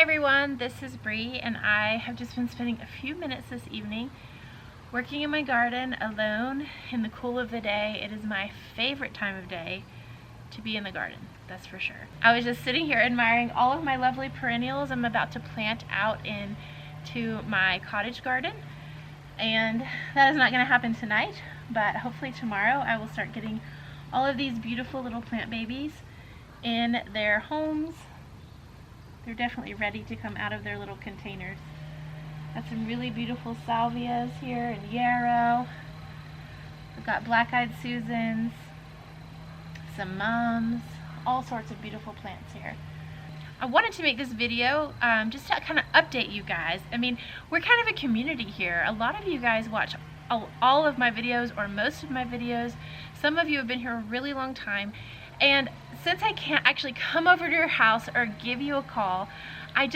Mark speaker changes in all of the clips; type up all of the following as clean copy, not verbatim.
Speaker 1: everyone, this is Bree, and I have just been spending a few minutes this evening working in my garden alone in the cool of the day. It is my favorite time of day to be in the garden, that's for sure. I was just sitting here admiring all of my lovely perennials I'm about to plant out into my cottage garden, and that is not going to happen tonight, but hopefully tomorrow I will start getting all of these beautiful little plant babies in their homes. They're definitely ready to come out of their little containers. Got some really beautiful salvias here and yarrow. We've got black-eyed Susans, some mums, all sorts of beautiful plants here. I wanted to make this video just to kind of update you guys. I mean, we're kind of a community here. A lot of you guys watch all of my videos or most of my videos. Some of you have been here a really long time. And since I can't actually come over to your house or give you a call, I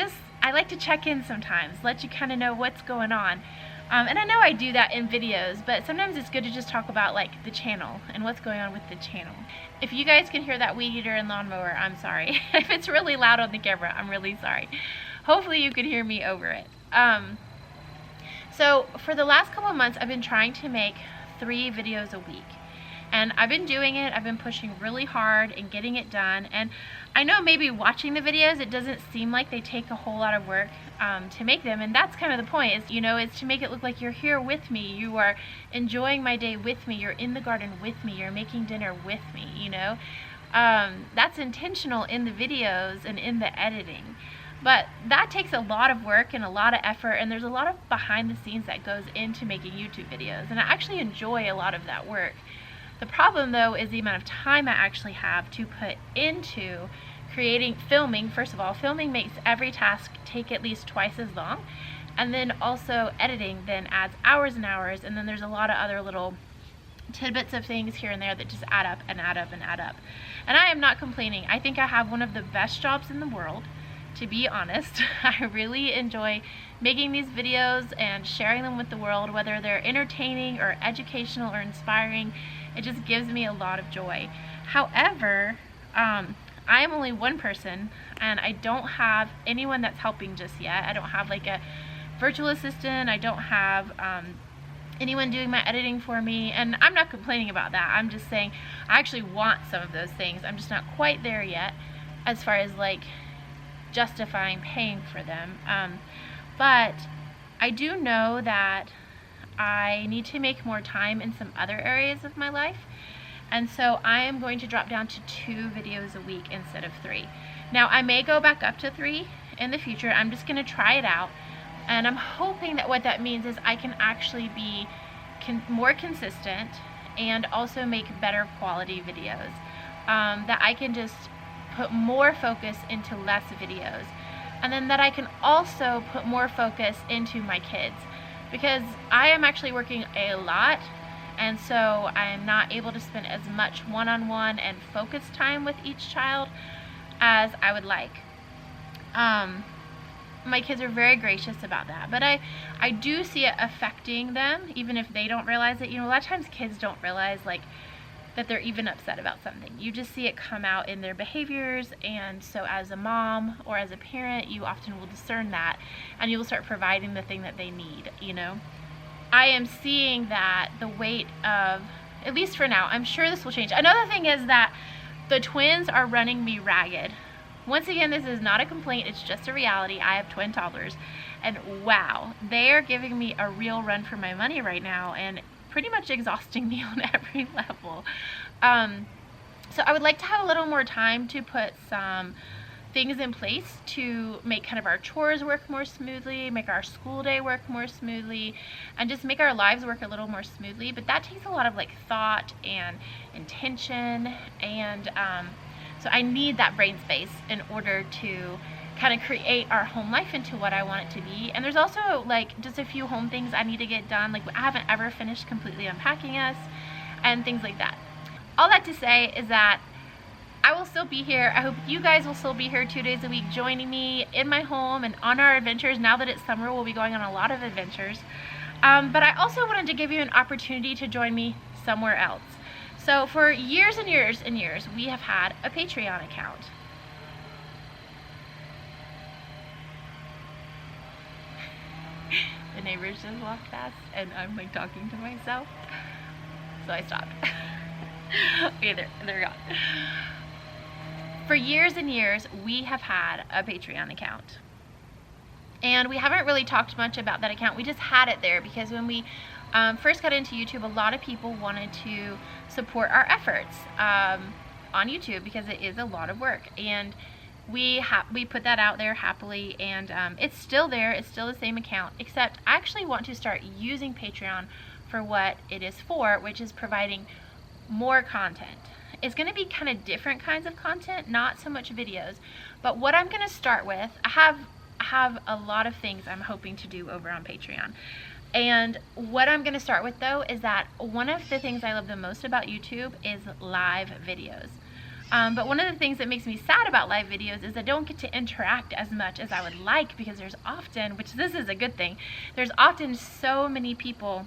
Speaker 1: like to check in sometimes, let you kind of know what's going on. And I know I do that in videos, but sometimes it's good to just talk about like the channel and what's going on with the channel. If you guys can hear that weed eater and lawnmower, I'm sorry. If it's really loud on the camera, I'm really sorry. Hopefully you can hear me over it. So for the last couple of months, I've been trying to make 3 videos a week. And I've been doing it, I've been pushing really hard and getting it done. And I know maybe watching the videos, it doesn't seem like they take a whole lot of work to make them. And that's kind of the point, is, you know, it's to make it look like you're here with me. You are enjoying my day with me. You're in the garden with me. You're making dinner with me, you know. That's intentional in the videos and in the editing. But that takes a lot of work and a lot of effort, and there's a lot of behind the scenes that goes into making YouTube videos. And I actually enjoy a lot of that work. The problem though is the amount of time I actually have to put into filming. First of all, filming makes every task take at least twice as long, and then also editing then adds hours and hours, and then there's a lot of other little tidbits of things here and there that just add up and add up and add up. And I am not complaining. I think I have one of the best jobs in the world, to be honest. I really enjoy making these videos and sharing them with the world, whether they're entertaining or educational or inspiring. It just gives me a lot of joy. However, I am only one person, and I don't have anyone that's helping just yet. I don't have like a virtual assistant. I don't have anyone doing my editing for me, and I'm not complaining about that. I'm just saying I actually want some of those things. I'm just not quite there yet as far as like justifying paying for them. But I do know that I need to make more time in some other areas of my life, and so I am going to drop down to 2 videos a week instead of 3. Now I may go back up to 3 in the future. I'm just going to try it out, and I'm hoping that what that means is I can actually be more consistent and also make better quality videos, that I can just put more focus into less videos, and then that I can also put more focus into my kids, because I am actually working a lot, and so I am not able to spend as much one-on-one and focus time with each child as I would like. My kids are very gracious about that, but I do see it affecting them, even if they don't realize it. You know, a lot of times kids don't realize like that they're even upset about something. You just see it come out in their behaviors, and so as a mom or as a parent, you often will discern that, and you will start providing the thing that they need, you know. I am seeing that the weight of, at least for now, I'm sure this will change. Another thing is that the twins are running me ragged. Once again, this is not a complaint, it's just a reality. I have twin toddlers, and wow, they are giving me a real run for my money right now, and pretty much exhausting me on every level. So I would like to have a little more time to put some things in place to make kind of our chores work more smoothly, make our school day work more smoothly, and just make our lives work a little more smoothly. But that takes a lot of like thought and intention, and so I need that brain space in order to kind of create our home life into what I want it to be. And there's also like just a few home things I need to get done. Like I haven't ever finished completely unpacking us and things like that. All that to say is that I will still be here. I hope you guys will still be here 2 days a week joining me in my home and on our adventures. Now that it's summer, we'll be going on a lot of adventures. But I also wanted to give you an opportunity to join me somewhere else. So for years and years and years, we have had a Patreon account. the neighbors just walked past and I'm like talking to myself. So I stopped. Okay, they're gone. For years and years, we have had a Patreon account. And we haven't really talked much about that account. We just had it there because when we first got into YouTube, a lot of people wanted to support our efforts on YouTube because it is a lot of work. And we put that out there happily, and it's still there. It's still the same account, except I actually want to start using Patreon for what it is for, which is providing more content. It's going to be kind of different kinds of content, not so much videos. But what I'm going to start with, I have a lot of things I'm hoping to do over on Patreon. And what I'm going to start with though is that one of the things I love the most about YouTube is live videos. But one of the things that makes me sad about live videos is I don't get to interact as much as I would like, because there's often, which this is a good thing, there's often so many people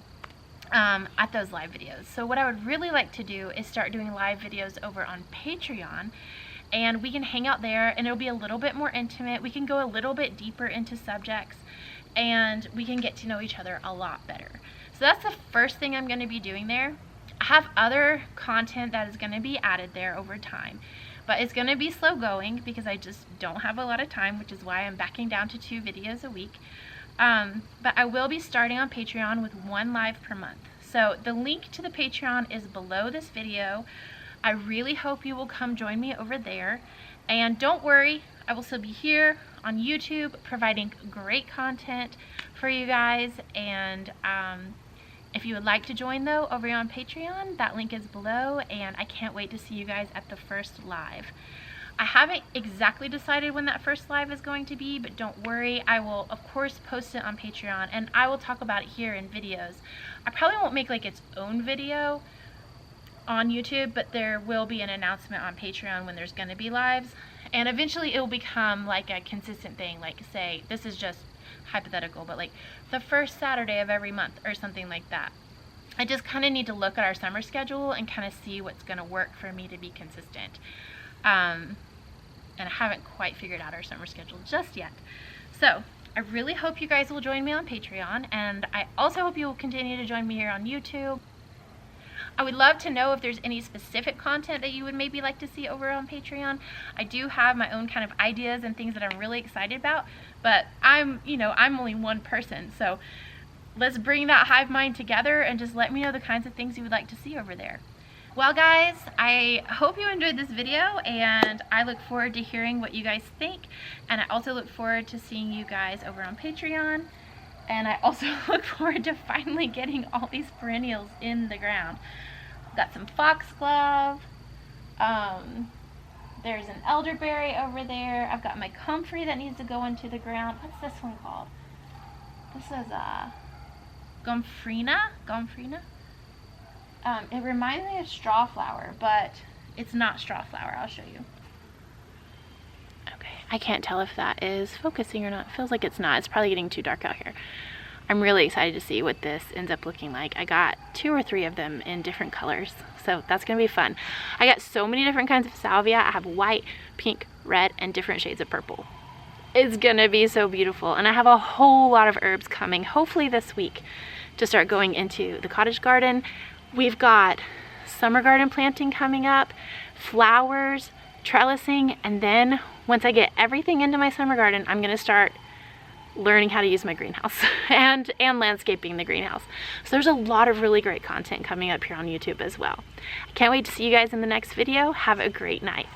Speaker 1: at those live videos. So what I would really like to do is start doing live videos over on Patreon, and we can hang out there and it'll be a little bit more intimate. We can go a little bit deeper into subjects and we can get to know each other a lot better. So that's the first thing I'm going to be doing there. I have other content that is going to be added there over time, but it's going to be slow going because I just don't have a lot of time, which is why I'm backing down to 2 videos a week. But I will be starting on Patreon with 1 live per month. So the link to the Patreon is below this video. I really hope you will come join me over there. And don't worry, I will still be here on YouTube providing great content for you guys. And if you would like to join though over on Patreon, that link is below, and I can't wait to see you guys at the first live. I haven't exactly decided when that first live is going to be, but don't worry, I will of course post it on Patreon and I will talk about it here in videos. I probably won't make like its own video on YouTube, but there will be an announcement on Patreon when there's going to be lives, and eventually it will become like a consistent thing, like say, this is just hypothetical, but like the first Saturday of every month or something like that. I just kind of need to look at our summer schedule and kind of see what's going to work for me to be consistent. And I haven't quite figured out our summer schedule just yet. So I really hope you guys will join me on Patreon, and I also hope you will continue to join me here on YouTube. I would love to know if there's any specific content that you would maybe like to see over on Patreon. I do have my own kind of ideas and things that I'm really excited about, but I'm only one person, so let's bring that hive mind together and just let me know the kinds of things you would like to see over there. Well guys, I hope you enjoyed this video, and I look forward to hearing what you guys think, and I also look forward to seeing you guys over on Patreon, and I also look forward to finally getting all these perennials in the ground. Got some foxglove, there's an elderberry over there, I've got my comfrey that needs to go into the ground. What's this one called? This is Gomfrina? It reminds me of straw flower, but it's not straw flower. I'll show you. Okay, I can't tell if that is focusing or not. It feels like it's not. It's probably getting too dark out here. I'm really excited to see what this ends up looking like. I got 2 or 3 of them in different colors, so that's gonna be fun. I got so many different kinds of salvia. I have white, pink, red, and different shades of purple. It's gonna be so beautiful, and I have a whole lot of herbs coming, hopefully this week, to start going into the cottage garden. We've got summer garden planting coming up, flowers, trellising, and then once I get everything into my summer garden, I'm gonna start learning how to use my greenhouse and landscaping the greenhouse. So there's a lot of really great content coming up here on YouTube as well. I can't wait to see you guys in the next video. Have a great night.